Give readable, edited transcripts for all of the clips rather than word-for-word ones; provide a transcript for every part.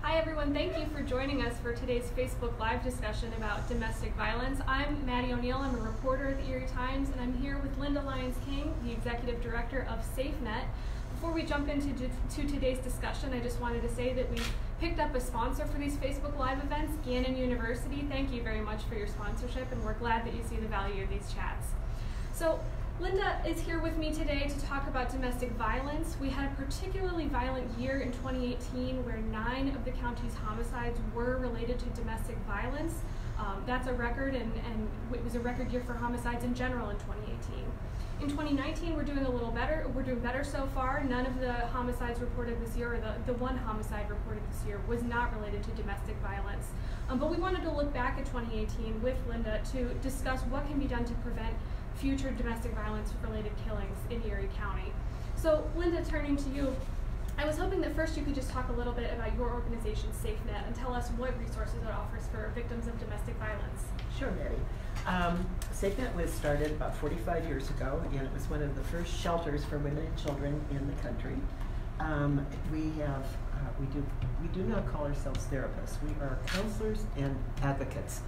Hi everyone, thank you for joining us for today's Facebook Live discussion about domestic violence. I'm Maddie O'Neill, I'm a reporter at the Erie Times, and I'm here with Linda Lyons-King, the Executive Director of SafeNet. Before we jump into today's discussion, I just wanted to say that we picked up a sponsor for these Facebook Live events, Gannon University. Thank you very much for your sponsorship, and we're glad that you see the value of these chats. So, Linda is here with me today to talk about domestic violence. We had a particularly violent year in 2018 where 9 of the county's homicides were related to domestic violence. That's a record, and it was a record year for homicides in general in 2018. In 2019, we're doing a little better. We're doing better so far. None of the homicides reported this year, or the one homicide reported this year, was not related to domestic violence. But we wanted to look back at 2018 with Linda to discuss what can be done to prevent future domestic violence-related killings in Erie County. So, Linda, turning to you, I was hoping that first you could just talk a little bit about your organization, SafeNet, and tell us what resources it offers for victims of domestic violence. Sure, Maddie. SafeNet was started about 45 years ago, and it was one of the first shelters for women and children in the country. We do not call ourselves therapists. We are counselors and advocates.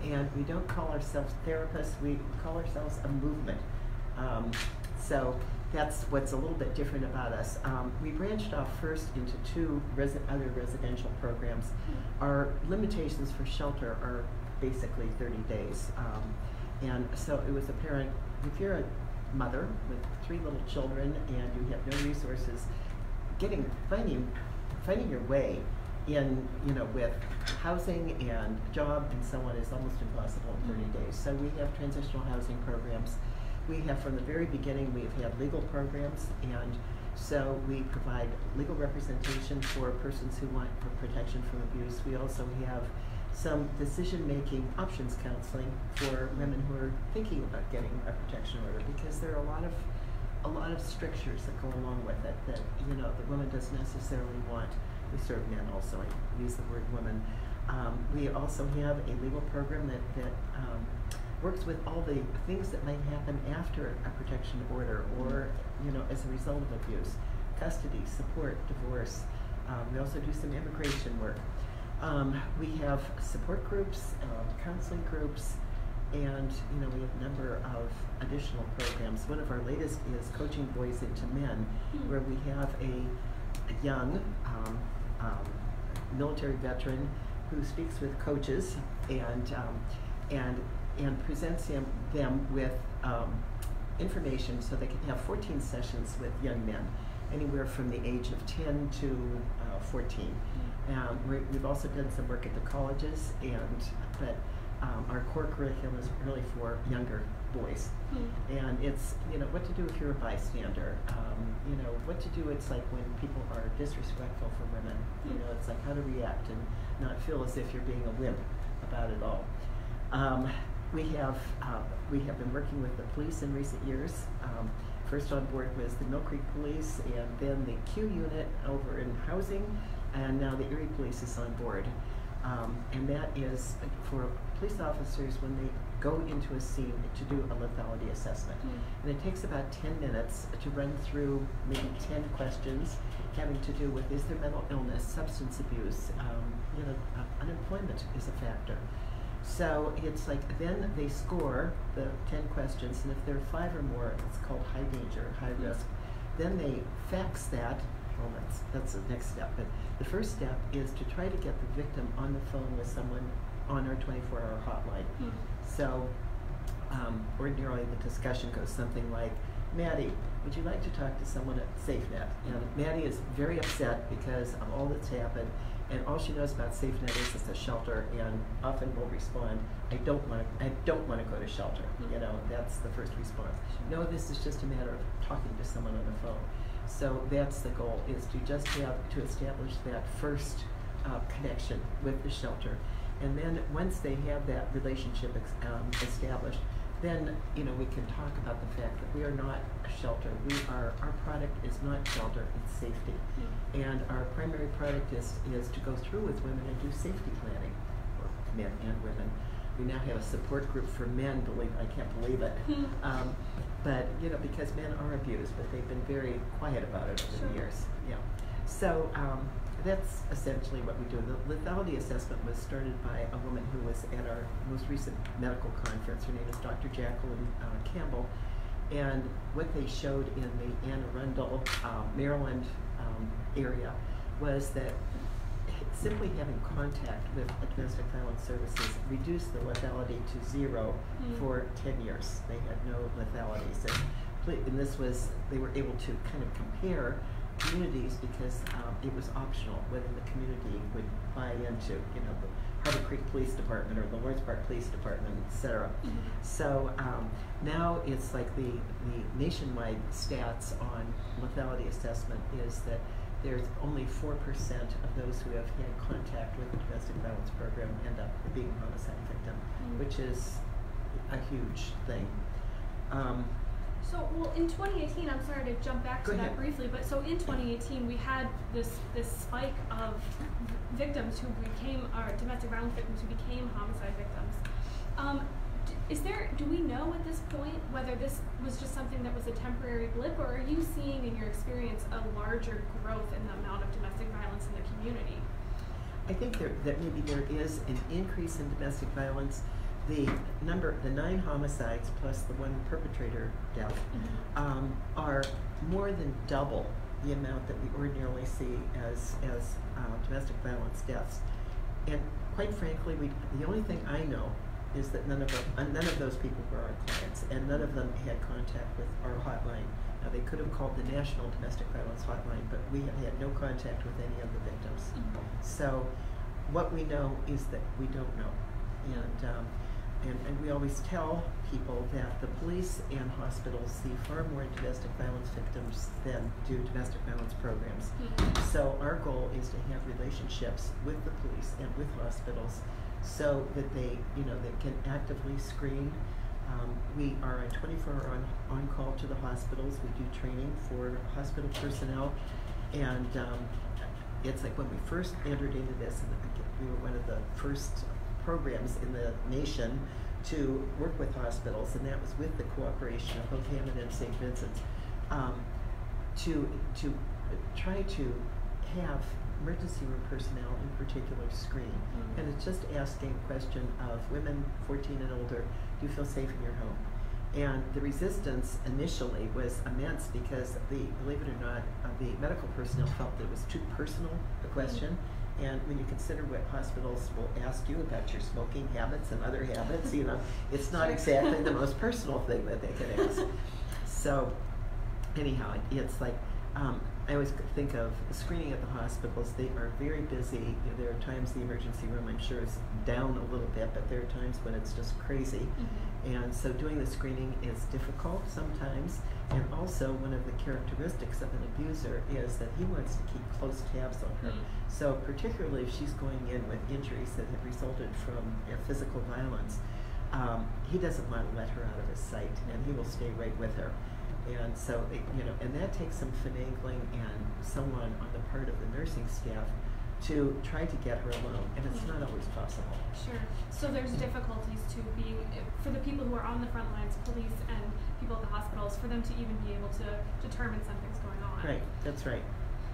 And we don't call ourselves therapists, we call ourselves a movement. So that's what's a little bit different about us. We branched off first into 2 other residential programs. Our limitations for shelter are basically 30 days. And so it was apparent, if you're a mother with 3 little children and you have no resources, finding your way in, with housing and job and so on is almost impossible in 30 days. So we have transitional housing programs. We have, from the very beginning, we've had legal programs, and so we provide legal representation for persons who want protection from abuse. We also have some decision-making options counseling for women who are thinking about getting a protection order, because there are a lot of strictures that go along with it that the woman doesn't necessarily want. We serve men also, I use the word woman. We also have a legal program that works with all the things that might happen after a protection order or as a result of abuse. Custody, support, divorce. We also do some immigration work. We have support groups, counseling groups, and we have a number of additional programs. One of our latest is Coaching Boys into Men, where we have a young military veteran who speaks with coaches and presents them with information so they can have 14 sessions with young men, anywhere from the age of 10 to 14. We've also done some work at the colleges, but our core curriculum is really for younger boys. And it's, what to do if you're a bystander, what to do, it's like when people are disrespectful for women, it's like how to react and not feel as if you're being a wimp about it all. We have been working with the police in recent years. First on board was the Mill Creek Police, and then the Q unit over in housing, and now the Erie Police is on board. And that is for police officers when they go into a scene to do a lethality assessment. And it takes about 10 minutes to run through maybe 10 questions having to do with, is there mental illness, substance abuse, unemployment is a factor. So it's like, then they score the 10 questions, and if there are 5 or more, it's called high danger, high risk. Then they fax that. Well, that's the next step. But the first step is to try to get the victim on the phone with someone on our 24-hour hotline. So ordinarily the discussion goes something like, Maddie, would you like to talk to someone at SafeNet? And Maddie is very upset because of all that's happened, and all she knows about SafeNet is it's a shelter, and often will respond, I don't want to go to shelter. That's the first response. No, this is just a matter of talking to someone on the phone. So that's the goal, is to just establish that first connection with the shelter. And then once they have that relationship established, then we can talk about the fact that we are not a shelter. Our product is not shelter, it's safety. And our primary product is to go through with women and do safety planning for men and women. We now have a support group for men, I can't believe it. But because men are abused, but they've been very quiet about it over the years. Yeah. So that's essentially what we do. The lethality assessment was started by a woman who was at our most recent medical conference. Her name is Dr. Jacqueline Campbell. And what they showed in the Anne Arundel, Maryland area was that simply having contact with domestic violence services reduced the lethality to 0 for 10 years. They had no lethalities. And this was, they were able to kind of compare communities because it was optional whether the community would buy into, you know, the Harbor Creek Police Department or the Lawrence Park Police Department, etc. So now it's like the nationwide stats on lethality assessment is that there's only 4% of those who have had contact with the domestic violence program end up being a homicide victim, which is a huge thing. So, well, in 2018, I'm sorry to jump back to that briefly, but so in 2018, we had this spike of victims who became, or domestic violence victims who became homicide victims. Do we know at this point whether this was just something that was a temporary blip, or are you seeing in your experience a larger growth in the amount of domestic violence in the community? I think that maybe there is an increase in domestic violence. The 9 homicides plus the 1 perpetrator death are more than double the amount that we ordinarily see as domestic violence deaths. And quite frankly, the only thing I know is that none of those people were our clients, and none of them had contact with our hotline. Now, they could have called the National Domestic Violence Hotline, but we have had no contact with any of the victims. So what we know is that we don't know. And we always tell people that the police and hospitals see far more domestic violence victims than do domestic violence programs. So our goal is to have relationships with the police and with hospitals so that they can actively screen. We are on 24-hour on call to the hospitals. We do training for hospital personnel, and it's like when we first entered into this, and we were one of the first programs in the nation to work with hospitals, and that was with the cooperation of both Hammond and St. Vincent's, to try to have emergency room personnel in particular screen. And it's just asking a question of women 14 and older, do you feel safe in your home? And the resistance initially was immense because believe it or not, the medical personnel felt that it was too personal, the question. And when you consider what hospitals will ask you about your smoking habits and other habits, it's not exactly the most personal thing that they can ask. So anyhow, it's like, I always think of screening at the hospitals. They are very busy. There are times the emergency room, I'm sure, is down a little bit, but there are times when it's just crazy. And so doing the screening is difficult sometimes. And also one of the characteristics of an abuser is that he wants to keep close tabs on her. So particularly if she's going in with injuries that have resulted from physical violence, he doesn't want to let her out of his sight, and he will stay right with her. And so, and that takes some finagling and someone on the part of the nursing staff to try to get her alone, and it's not always possible. Sure. So there's difficulties to being, for the people who are on the front lines, police and people at the hospitals, for them to even be able to determine something's going on. Right, that's right.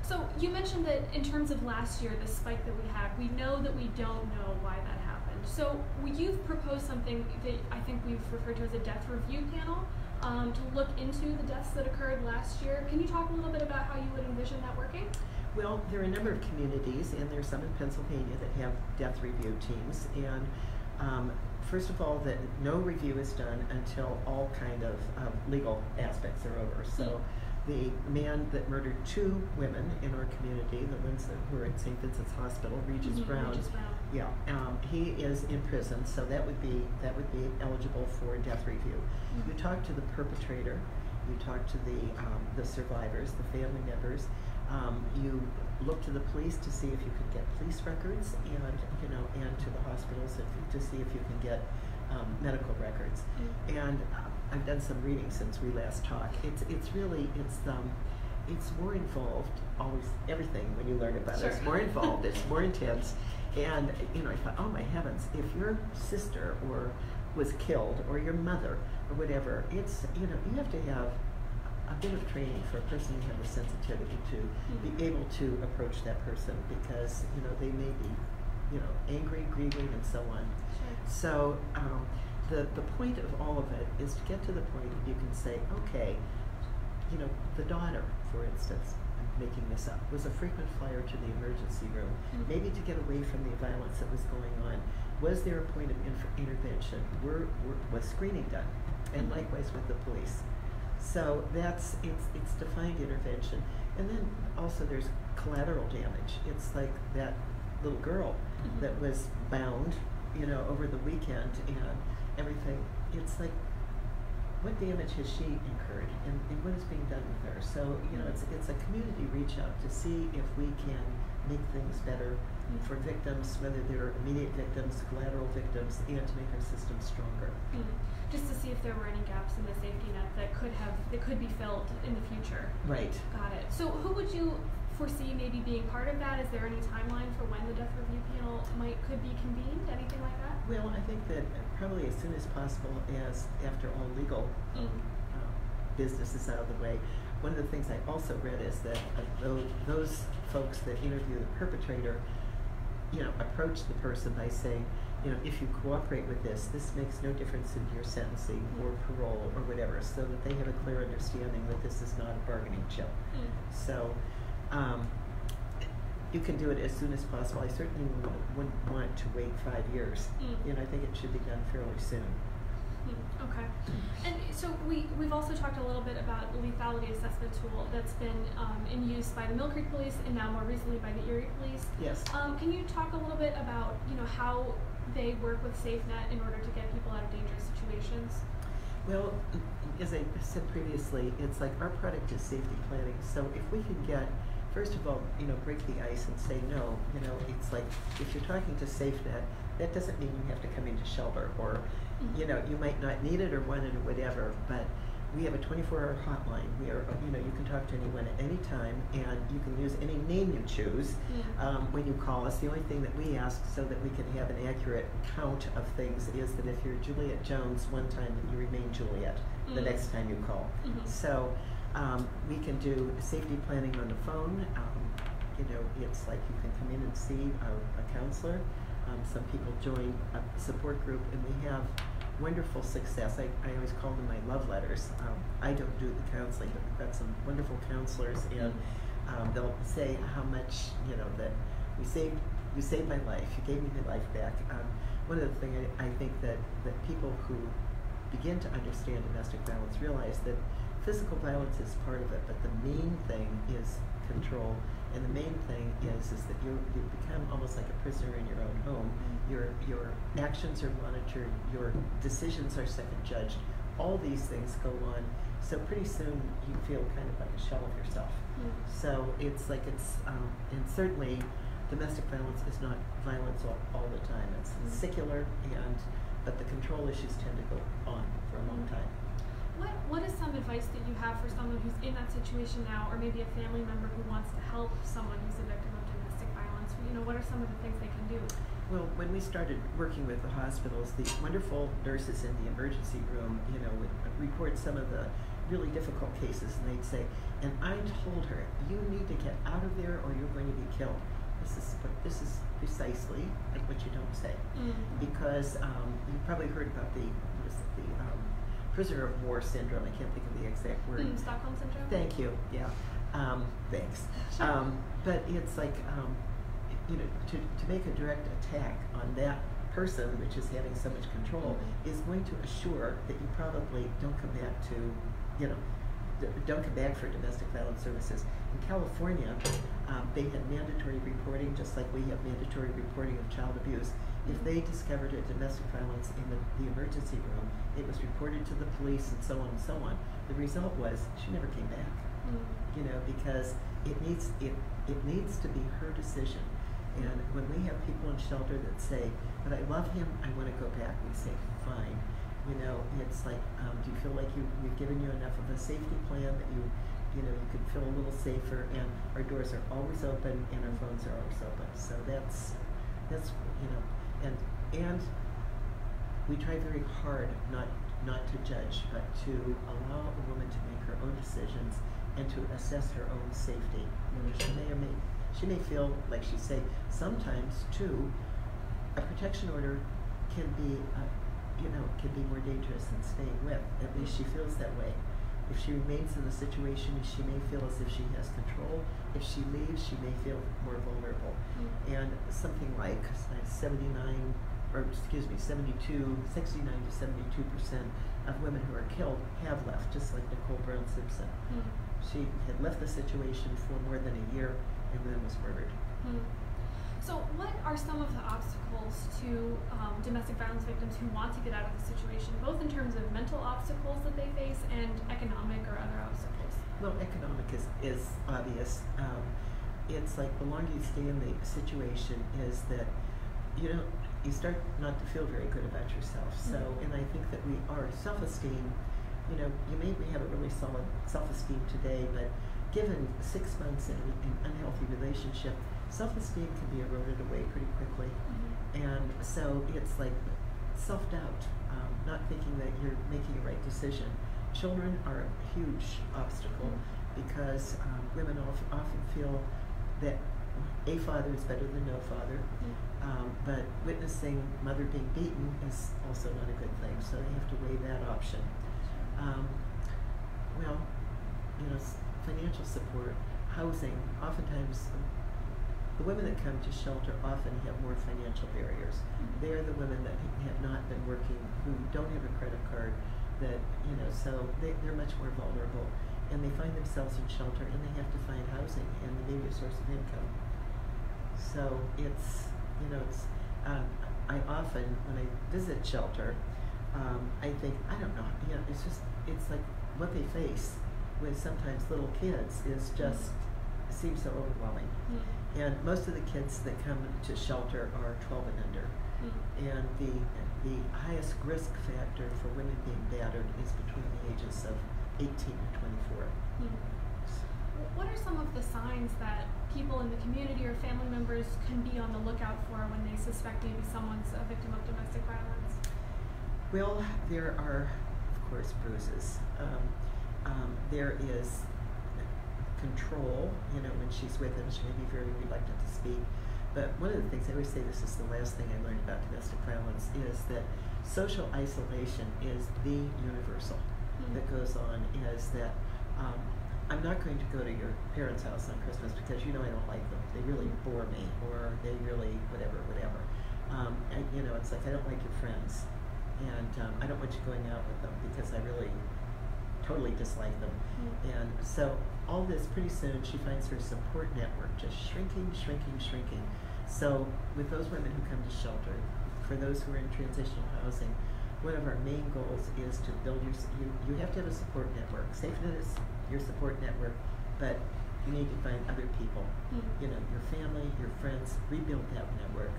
So you mentioned that in terms of last year, the spike that we had, we know that we don't know why that happened. So you've proposed something that I think we've referred to as a death review panel, to look into the deaths that occurred last year. Can you talk a little bit about how you would envision that working? Well, there are a number of communities, and there's some in Pennsylvania that have death review teams. And first of all, that no review is done until all kind of legal aspects are over. So the man that murdered 2 women in our community, the ones that were at St. Vincent's Hospital, Regis Brown. Yeah, he is in prison, so that would be eligible for death review. You talk to the perpetrator, you talk to the survivors, the family members. You look to the police to see if you can get police records, and to the hospitals to see if you can get medical records. And I've done some reading since we last talked. It's more involved. Always everything when you learn about it, it's more involved. It's more intense. And I thought, oh my heavens, if your sister was killed or your mother or whatever, it's you have to have a bit of training for a person to have the sensitivity to be able to approach that person, because they may be angry, grieving, and so on. Sure. So the point of all of it is to get to the point that you can say, okay, the daughter, for instance, I'm making this up, was a frequent flyer to the emergency room, maybe to get away from the violence that was going on. Was there a point of intervention? Was screening done? And likewise with the police. So it's defined intervention. And then also there's collateral damage. It's like that little girl that was bound, over the weekend and everything. It's like, what damage has she incurred, and what is being done with her? So it's a community reach out to see if we can make things better for victims, whether they're immediate victims, collateral victims, and to make our system stronger. Just to see if there were any gaps in the safety net that could be filled in the future. Right. Got it. So who would you foresee maybe being part of that? Is there any timeline for when the death review panel could be convened? Anything like that? Well, I think that probably as soon as possible, as after all legal business is out of the way. One of the things I also read is that those folks that interview the perpetrator, approach the person by saying, if you cooperate with this makes no difference in your sentencing or parole or whatever, so that they have a clear understanding that this is not a bargaining chip. So you can do it as soon as possible. I certainly wouldn't want to wait 5 years. I think it should be done fairly soon. Okay. And so we've also talked a little bit about the lethality assessment tool that's been in use by the Mill Creek Police and now more recently by the Erie Police. Yes. Can you talk a little bit about how they work with SafeNet in order to get people out of dangerous situations? Well, as I said previously, it's like our product is safety planning. So if we can get, first of all, break the ice and say no. It's like if you're talking to SafeNet, that doesn't mean you have to come into shelter, or you might not need it or want it or whatever, but we have a 24-hour hotline. We are, you can talk to anyone at any time, and you can use any name you choose when you call us. The only thing that we ask, so that we can have an accurate count of things, is that if you're Juliet Jones one time, that you remain Juliet the next time you call. So we can do safety planning on the phone. It's like you can come in and see a counselor. Some people join a support group, and we have wonderful success. I always call them my love letters. I don't do the counseling, but we've got some wonderful counselors, and they'll say how much, that you saved my life, you gave me my life back. One of the things I think that people who begin to understand domestic violence realize that physical violence is part of it, but the main thing is control. And the main thing is that you become almost like a prisoner in your own home. Your actions are monitored. Your decisions are second judged. All these things go on. So pretty soon you feel kind of like a shell of yourself. So it's like and certainly domestic violence is not violence all the time. It's secular, but the control issues tend to go on for a long time. What is some advice that you have for someone who's in that situation now, or maybe a family member who wants to help someone who's a victim of domestic violence? What are some of the things they can do? Well, when we started working with the hospitals, the wonderful nurses in the emergency room, would report some of the really difficult cases, and they'd say, and I told her, you need to get out of there or you're going to be killed. This is precisely like what you don't say, because you've probably heard about the prisoner of war syndrome. I can't think of the exact word. Stockholm syndrome? Thank you, yeah. Thanks. Sure. But it's like, to make a direct attack on that person, which is having so much control, is going to assure that you probably don't come back don't come back for domestic violence services. In California, they had mandatory reporting, just like we have mandatory reporting of child abuse. If they discovered a domestic violence in the emergency room, it was reported to the police and so on and so on. The result was she never came back, because it needs to be her decision. And when we have people in shelter that say, but I love him, I want to go back, we say, fine. It's like, do you feel like we've given you enough of a safety plan that you could feel a little safer? And our doors are always open and our phones are always open. So that's and we try very hard not not to judge, but to allow a woman to make her own decisions and to assess her own safety. She may feel like she's safe. Sometimes too, a protection order can be, can be more dangerous than staying with. At least she feels that way. If she remains in the situation, she may feel as if she has control. If she leaves, she may feel more vulnerable. And something like 69 to 72% of women who are killed have left, just like Nicole Brown Simpson. She had left the situation for more than a year and then was murdered. So what are some of the obstacles to domestic violence victims who want to get out of the situation, both in terms of mental obstacles that they face and economic or other obstacles? Well, economic is obvious. It's like the longer you stay in the situation is that you start not to feel very good about yourself. So, and I think that our self-esteem, you may have a really solid self-esteem today, but given 6 months in an unhealthy relationship, self-esteem can be eroded away pretty quickly. And so it's like self-doubt, not thinking that you're making a right decision. Children are a huge obstacle because women often feel that a father is better than no father, but witnessing mother being beaten is also not a good thing, so they have to weigh that option. Financial support, housing, oftentimes the women that come to shelter often have more financial barriers. They're the women that have not been working, who don't have a credit card, so they're much more vulnerable, and they find themselves in shelter and they have to find housing and maybe a source of income. So I often, when I visit shelter, I think, I don't know, it's like what they face with sometimes little kids seems so overwhelming. And most of the kids that come to shelter are 12 and under. And the highest risk factor for women being battered is between the ages of 18 and 24. What are some of the signs that people in the community or family members can be on the lookout for when they suspect maybe someone's a victim of domestic violence? Well, there are, of course, bruises. There is control, when she's with him, she may be very reluctant to speak. But one of the things, I always say this is the last thing I learned about domestic violence, is that social isolation is the universal that goes on, is that I'm not going to go to your parents' house on Christmas because I don't like them. They really bore me, or they really whatever. It's like I don't like your friends, and I don't want you going out with them because I really totally dislike them. And so all this, pretty soon she finds her support network just shrinking. So with those women who come to shelter, for those who are in transitional housing, one of our main goals is to build you have to have a support network. SafeNet is your support network, but you need to find other people, your family, your friends, rebuild that network.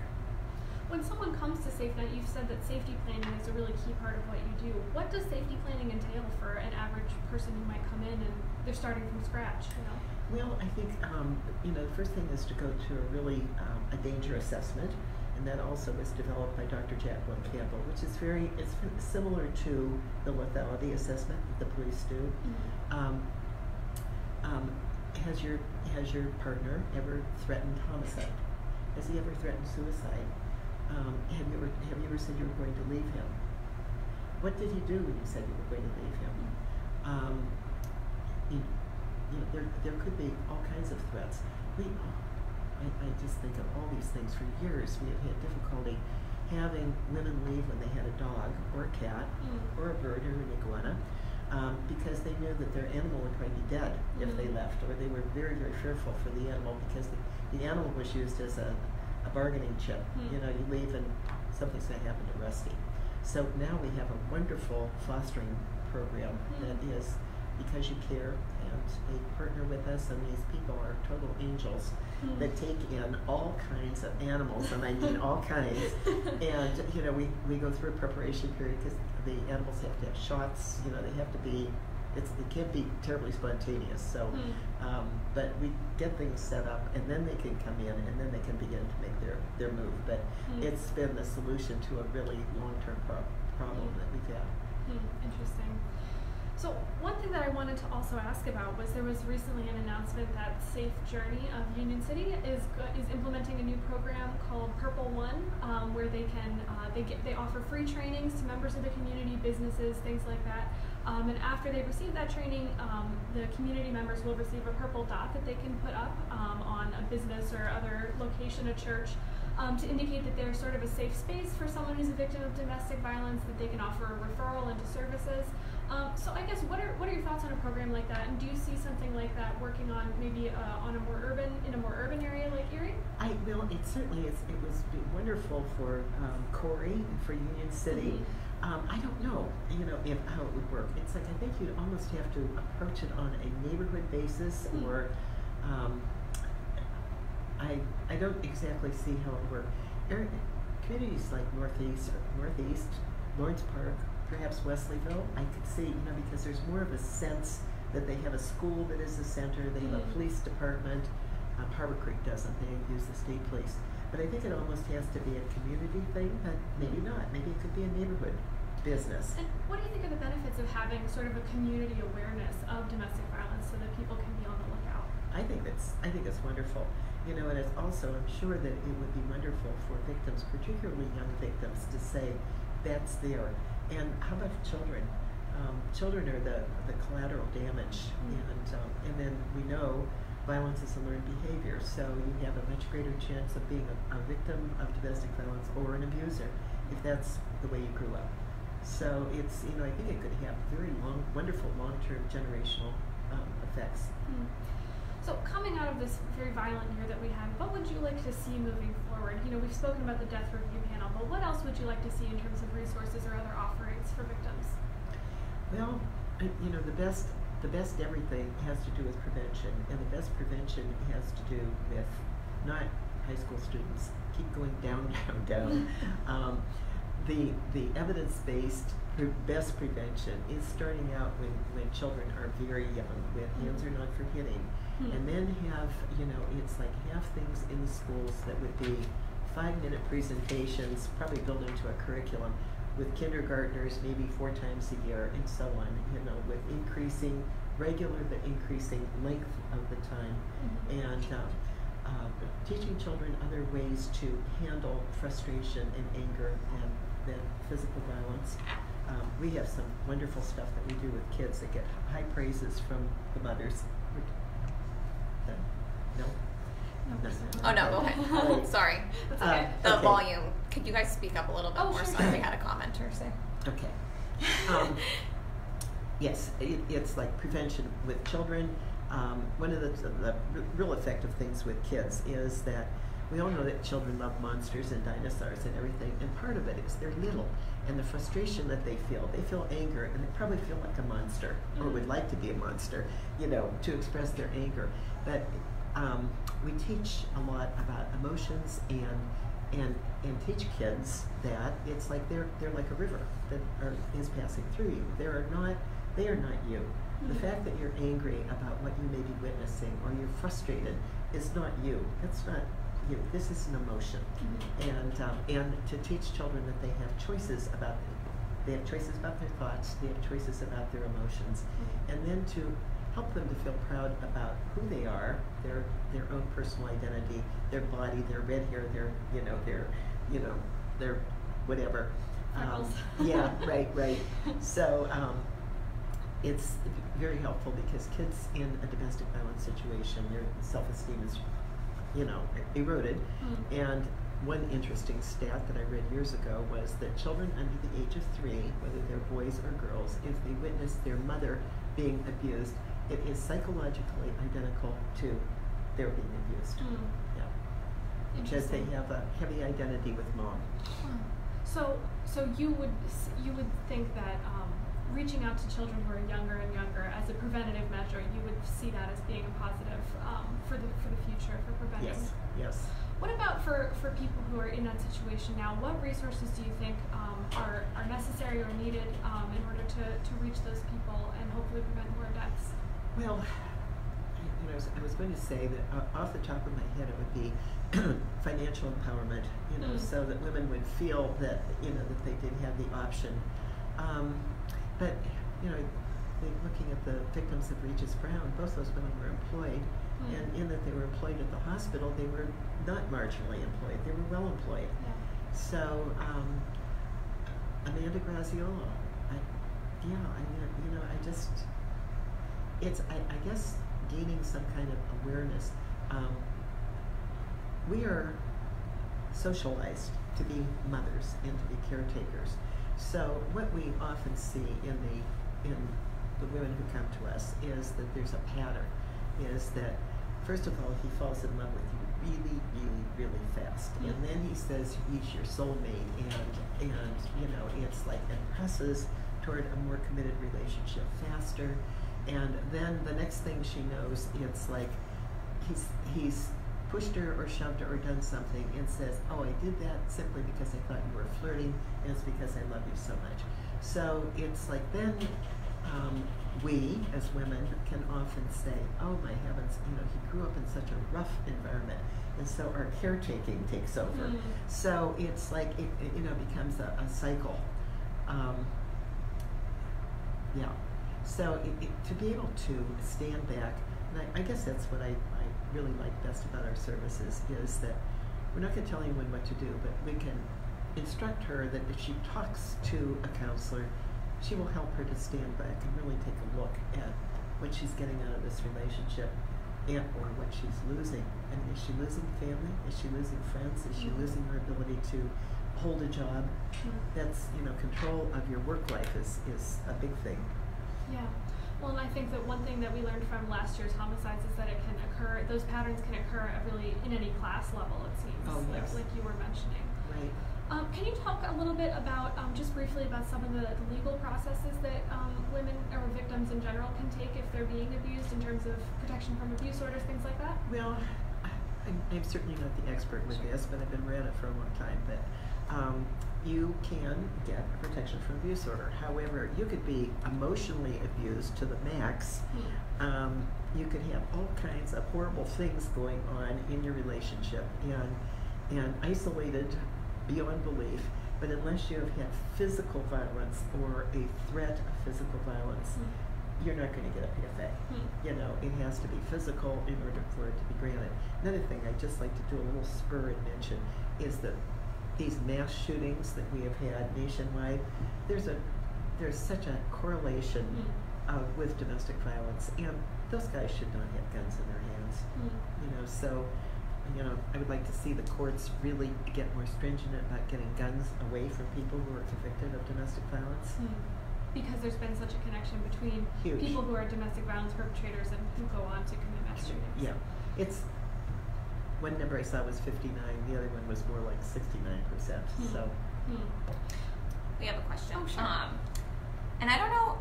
When someone comes to SafeNet, you've said that safety planning is a really key part of what you do. What does safety planning entail for an average person who might come in and they're starting from scratch? Well, I think the first thing is to go to a danger assessment, and that also was developed by Dr. Jacqueline Campbell, which is it's similar to the lethality assessment that the police do. Has your partner ever threatened homicide? Has he ever threatened suicide? Have you ever said you were going to leave him? What did he do when you said you were going to leave him? There could be all kinds of threats. I just think of all these things. For years, we have had difficulty having women leave when they had a dog or a cat or a bird or an iguana, because they knew that their animal would probably be dead if they left, or they were very, very fearful for the animal because the animal was used as a bargaining chip. You leave and something's going to happen to Rusty. So now we have a wonderful fostering program that is because you care, and they partner with us, and these people are total angels that take in all kinds of animals, and I mean all kinds. And we go through a preparation period because the animals have to have shots. They have to be. It can't be terribly spontaneous. So, but we get things set up, and then they can come in, and then they can begin to make their move. But it's been the solution to a really long-term problem that we've had. Interesting. So one thing that I wanted to also ask about was there was recently an announcement that Safe Journey of Union City is implementing a new program called Purple One, where they can they offer free trainings to members of the community, businesses, things like that. And after they receive that training, the community members will receive a purple dot that they can put up on a business or other location, a church, to indicate that they're sort of a safe space for someone who's a victim of domestic violence, that they can offer a referral into services. So I guess what are your thoughts on a program like that, and do you see something like that working on maybe on a more urban area like Erie? Well, it certainly is. It was wonderful for Corey and for Union City. I don't know, if how it would work. It's like I think you'd almost have to approach it on a neighborhood basis, or I don't exactly see how it would work. Communities like Northeast, Lawrence Park, perhaps Wesleyville, I could see, because there's more of a sense that they have a school that is the center, they have a police department. Harbor Creek doesn't, they use the state police. But I think it almost has to be a community thing, but maybe not. Maybe it could be a neighborhood business. And what do you think are the benefits of having sort of a community awareness of domestic violence so that people can be on the lookout? I think it's wonderful. And it's also, I'm sure that it would be wonderful for victims, particularly young victims, to say that's there. And how about children? Children are the collateral damage, and then we know violence is a learned behavior, so you have a much greater chance of being a victim of domestic violence or an abuser if that's the way you grew up. So it's, I think it could have very wonderful long-term generational effects. So coming out of this very violent year that we had, what would you like to see moving forward? We've spoken about the death review panel, but what else would you like to see in terms of resources or other offerings for victims? Well, the best everything has to do with prevention, and the best prevention has to do with not high school students. Keep going down, down, down. The evidence-based best prevention is starting out when children are very young, when hands are not for hitting, and then have, it's like have things in the schools that would be 5-minute presentations, probably built into a curriculum, with kindergartners maybe 4 times a year and so on, with increasing, regular but increasing length of the time, and teaching children other ways to handle frustration and anger and then physical violence. We have some wonderful stuff that we do with kids that get high praises from the mothers. No? Oh no, go ahead. Right. Sorry. That's okay. The Okay. volume. Could you guys speak up a little bit more sure. so if we had a commenter say? Okay. Yes, it's like prevention with children. One of the real effective things with kids is that we all know that children love monsters and dinosaurs and everything, and part of it is they're little, and the frustration that they feel anger, and they probably feel like a monster, or would like to be a monster, to express their anger. But we teach a lot about emotions and teach kids that it's like they're like a river that is passing through you. They are not you. The fact that you're angry about what you may be witnessing or you're frustrated is not you. That's not you. This is an emotion. And to teach children that they have choices about their thoughts, they have choices about their emotions, and then to help them to feel proud about who they are, their own personal identity, their body, their red hair, their whatever. Yeah, right. So it's very helpful because kids in a domestic violence situation, their self-esteem is, eroded. And one interesting stat that I read years ago was that children under the age of 3, whether they're boys or girls, if they witness their mother being abused, it is psychologically identical to their being abused. Yeah, because they have a heavy identity with mom. So you would think that reaching out to children who are younger and younger as a preventative measure, you would see that as being a positive for the future, for preventing. Yes. What about for people who are in that situation now? What resources do you think are necessary or needed in order to reach those people and hopefully prevent more deaths? Well, I was going to say that off the top of my head it would be financial empowerment, so that women would feel that that they did have the option. but, you know, looking at the victims of Regis Brown, both those women were employed, and in that they were employed at the hospital, they were not marginally employed, they were well employed. Yeah. So, Amanda Graziola, I guess gaining some kind of awareness. We are socialized to be mothers and to be caretakers. So what we often see in the women who come to us is that there's a pattern, is that first of all, he falls in love with you really, really, really fast. And then he says he's your soulmate, and you know, it's like it presses toward a more committed relationship faster. And then the next thing she knows, it's like he's pushed her or shoved her or done something and says, oh, I did that simply because I thought you were flirting, and it's because I love you so much. So it's like then we as women can often say, oh my heavens, you know, he grew up in such a rough environment, and so our caretaking takes over. So it's like it you know, becomes a cycle. Yeah. So to be able to stand back, and I guess that's what I really like best about our services, is that we're not going to tell anyone what to do, but we can instruct her that if she talks to a counselor, she will help her to stand back and really take a look at what she's getting out of this relationship, or what she's losing. I mean, is she losing family? Is she losing friends? Is she losing her ability to hold a job? That's, you know, control of your work life is a big thing. Yeah. Well, and I think that one thing that we learned from last year's homicides is that it can occur, those patterns can occur at really in any class level, it seems, like you were mentioning. Right. Can you talk a little bit about, just briefly, about some of the legal processes that women or victims in general can take if they're being abused, in terms of protection from abuse orders, things like that? Well, I'm certainly not the expert with this, but I've been around it for a long time. But you can get a protection from abuse order. However, you could be emotionally abused to the max. You could have all kinds of horrible things going on in your relationship, and isolated beyond belief. But unless you have had physical violence or a threat of physical violence, you're not going to get a PFA. You know, it has to be physical in order for it to be granted. Another thing I'd just like to do a little spur and mention is that these mass shootings that we have had nationwide, there's such a correlation with domestic violence, and those guys should not have guns in their hands. You know, so, you know, I would like to see the courts really get more stringent about getting guns away from people who are convicted of domestic violence. Because there's been such a connection between people who are domestic violence perpetrators and who go on to commit mass shootings. Yeah, it's one number I saw was 59. The other one was more like 69%. So we have a question. Oh, sure. And I don't know,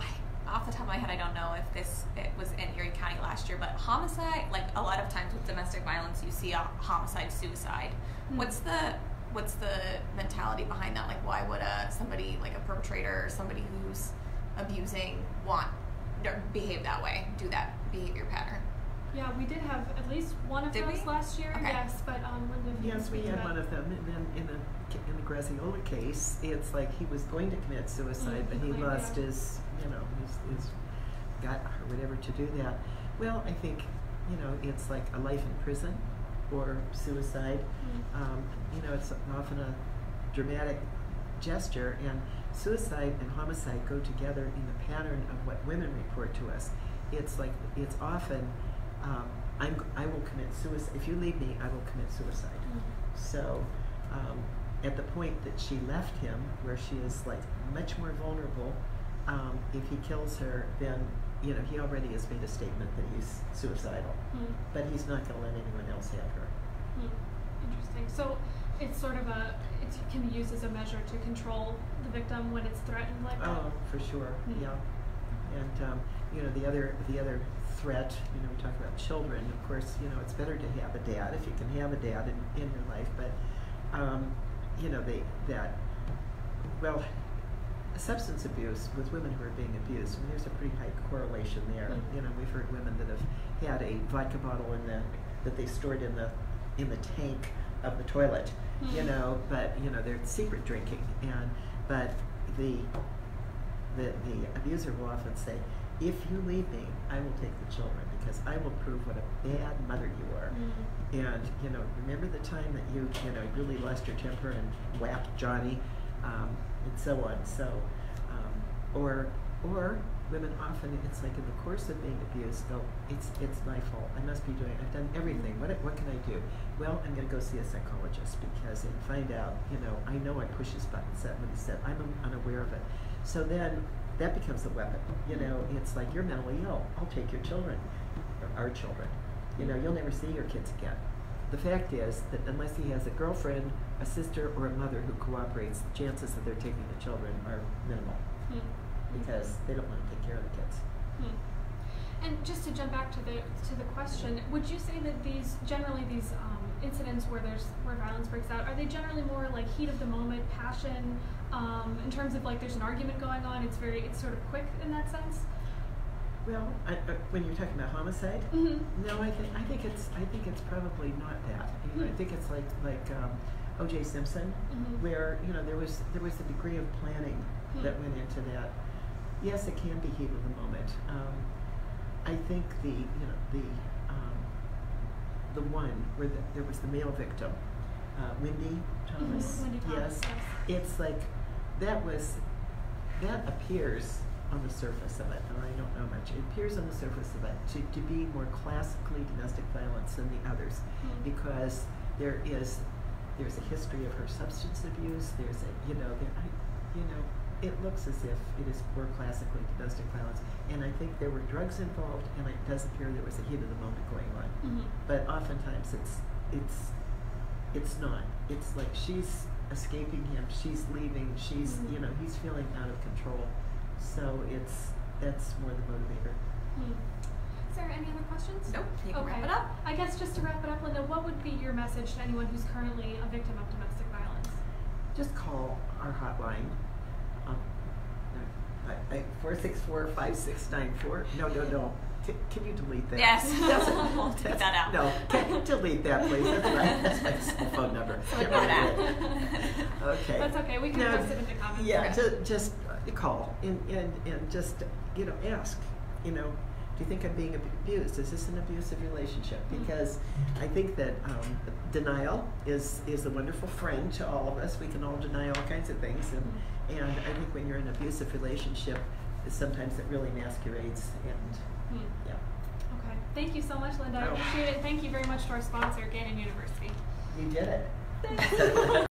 off the top of my head, I don't know if it was in Erie County last year, but homicide, like a lot of times with domestic violence, you see a homicide suicide. What's the mentality behind that? Like, why would somebody like a perpetrator or somebody who's abusing want or behave that way, do that behavior pattern? Yeah, we did have at least one of those last year. Okay. Yes, but yes, we had one of them, and then in the Graziola case, it's like he was going to commit suicide, but he lost his, you know, his gut or whatever to do that. Well, I think, you know, it's like a life in prison or suicide. You know, it's often a dramatic gesture, and suicide and homicide go together in the pattern of what women report to us. It's like, it's often, I will commit suicide. If you leave me, I will commit suicide. So at the point that she left him, where she is like much more vulnerable, if he kills her, then, you know, he already has made a statement that he's suicidal, but he's not going to let anyone else have her. Interesting. So it's sort of it can be used as a measure to control the victim when it's threatened like that? Oh, for sure, yeah. And you know, the other threat, you know, we talk about children. Of course, you know, it's better to have a dad if you can have a dad in your life. But you know, substance abuse with women who are being abused, I mean, there's a pretty high correlation there. You know, we've heard women that have had a vodka bottle that they stored in the tank of the toilet. You know, but you know, they're secret drinking, but the the abuser will often say, if you leave me, I will take the children because I will prove what a bad mother you are. And, you know, remember the time that you know, really lost your temper and whacked Johnny, and so on. So, or women often, it's like in the course of being abused, they'll, it's my fault. I must be doing, I've done everything. What can I do? Well, I'm going to go see a psychologist because and find out, you know, I know I push his buttons, that what he said. I'm unaware of it. So then that becomes a weapon. You know, it's like, you're mentally ill. I'll take your children, or our children. You know, you'll never see your kids again. The fact is that unless he has a girlfriend, a sister, or a mother who cooperates, the chances that they're taking the children are minimal. Because they don't want to take care of the kids. And just to jump back to the question, would you say that these incidents where violence breaks out, are they generally more like heat of the moment, passion, in terms of like there's an argument going on, it's sort of quick in that sense? Well, when you're talking about homicide, no, I think it's probably not that. You know, I think it's like O.J. Simpson, where you know there was a degree of planning that went into that. Yes, it can be heat of the moment. I think the one where there was the male victim, Wendy Thomas. Wendy Thomas. Yes, it's like that appears on the surface of it, and I don't know much. It appears on the surface of it to be more classically domestic violence than the others, because there's a history of her substance abuse. There's it looks as if it is more classically domestic violence, and I think there were drugs involved, and it does appear there was a heat of the moment going on. But oftentimes it's not. It's like she's escaping him, she's leaving, she's he's feeling out of control. So that's more the motivator. Is there any other questions? Nope. You can wrap it up. I guess just to wrap it up, Linda, what would be your message to anyone who's currently a victim of domestic violence? Just call our hotline. 464-5694. No. Can you delete that? Yes. We'll take that out. No, can you delete that, please? That's right. That's my cell phone number. So ignore that. Okay. That's okay. We can post it in the comments. Yeah, just call and just ask. Do you think I'm being abused? Is this an abusive relationship? Because I think that denial is a wonderful friend to all of us. We can all deny all kinds of things, and I think when you're in an abusive relationship, sometimes it really masquerades. And yeah. Okay. Thank you so much, Linda. I appreciate it. Thank you very much to our sponsor, Gannon University. You did it.